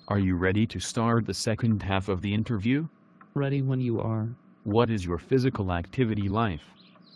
Are you ready to start the second half of the interview? Ready when you are. What is your physical activity life?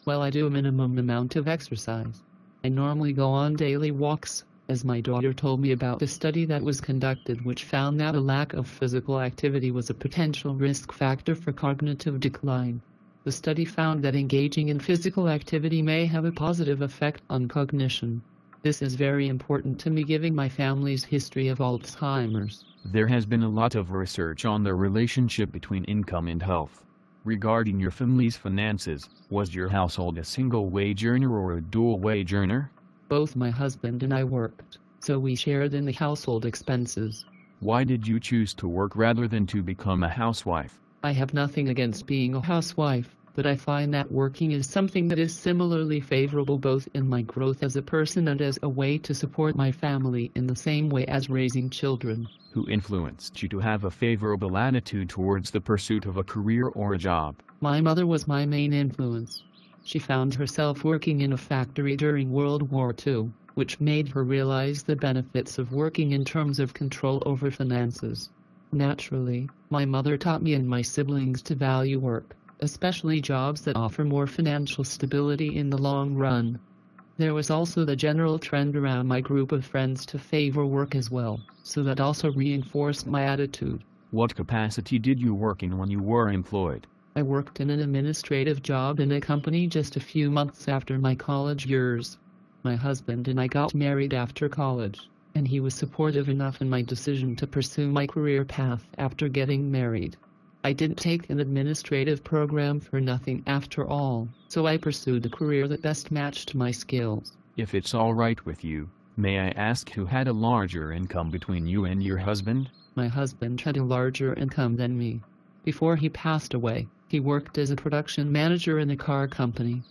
Well, I do a minimum amount of exercise. I normally go on daily walks, as my daughter told me about the study that was conducted which found that a lack of physical activity was a potential risk factor for cognitive decline. The study found that engaging in physical activity may have a positive effect on cognition. This is very important to me given my family's history of Alzheimer's. There has been a lot of research on the relationship between income and health. Regarding your family's finances, was your household a single wage earner or a dual wage earner? Both my husband and I worked, so we shared in the household expenses. Why did you choose to work rather than to become a housewife? I have nothing against being a housewife, but I find that working is something that is similarly favorable both in my growth as a person and as a way to support my family in the same way as raising children. Who influenced you to have a favorable attitude towards the pursuit of a career or a job? My mother was my main influence. She found herself working in a factory during World War II, which made her realize the benefits of working in terms of control over finances. Naturally, my mother taught me and my siblings to value work, especially jobs that offer more financial stability in the long run. There was also the general trend around my group of friends to favor work as well, so that also reinforced my attitude. What capacity did you work in when you were employed? I worked in an administrative job in a company just a few months after my college years. My husband and I got married after college, and he was supportive enough in my decision to pursue my career path after getting married. I didn't take an administrative program for nothing after all, so I pursued a career that best matched my skills. If it's all right with you, may I ask who had a larger income between you and your husband? My husband had a larger income than me. Before he passed away, he worked as a production manager in a car company.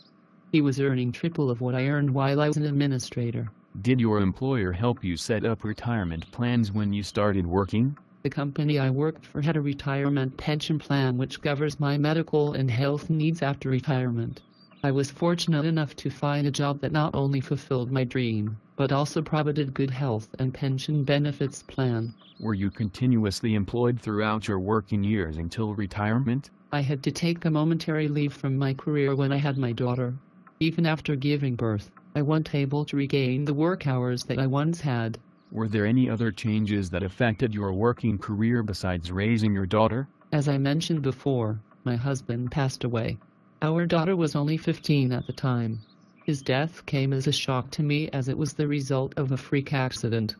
He was earning triple of what I earned while I was an administrator. Did your employer help you set up retirement plans when you started working? The company I worked for had a retirement pension plan which covers my medical and health needs after retirement. I was fortunate enough to find a job that not only fulfilled my dream, but also provided good health and pension benefits plan. Were you continuously employed throughout your working years until retirement? I had to take a momentary leave from my career when I had my daughter. Even after giving birth, I wasn't able to regain the work hours that I once had. Were there any other changes that affected your working career besides raising your daughter? As I mentioned before, my husband passed away. Our daughter was only 15 at the time. His death came as a shock to me as it was the result of a freak accident.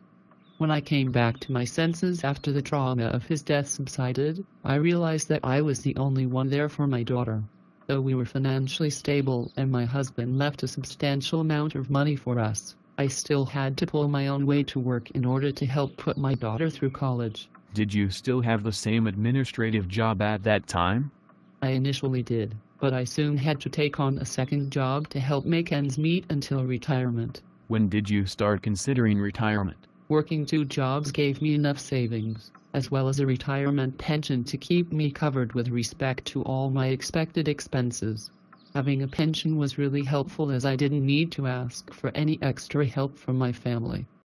When I came back to my senses after the trauma of his death subsided, I realized that I was the only one there for my daughter. Though we were financially stable and my husband left a substantial amount of money for us, I still had to pull my own way to work in order to help put my daughter through college. Did you still have the same administrative job at that time? I initially did, but I soon had to take on a second job to help make ends meet until retirement. When did you start considering retirement? Working 2 jobs gave me enough savings, as well as a retirement pension to keep me covered with respect to all my expected expenses. Having a pension was really helpful as I didn't need to ask for any extra help from my family.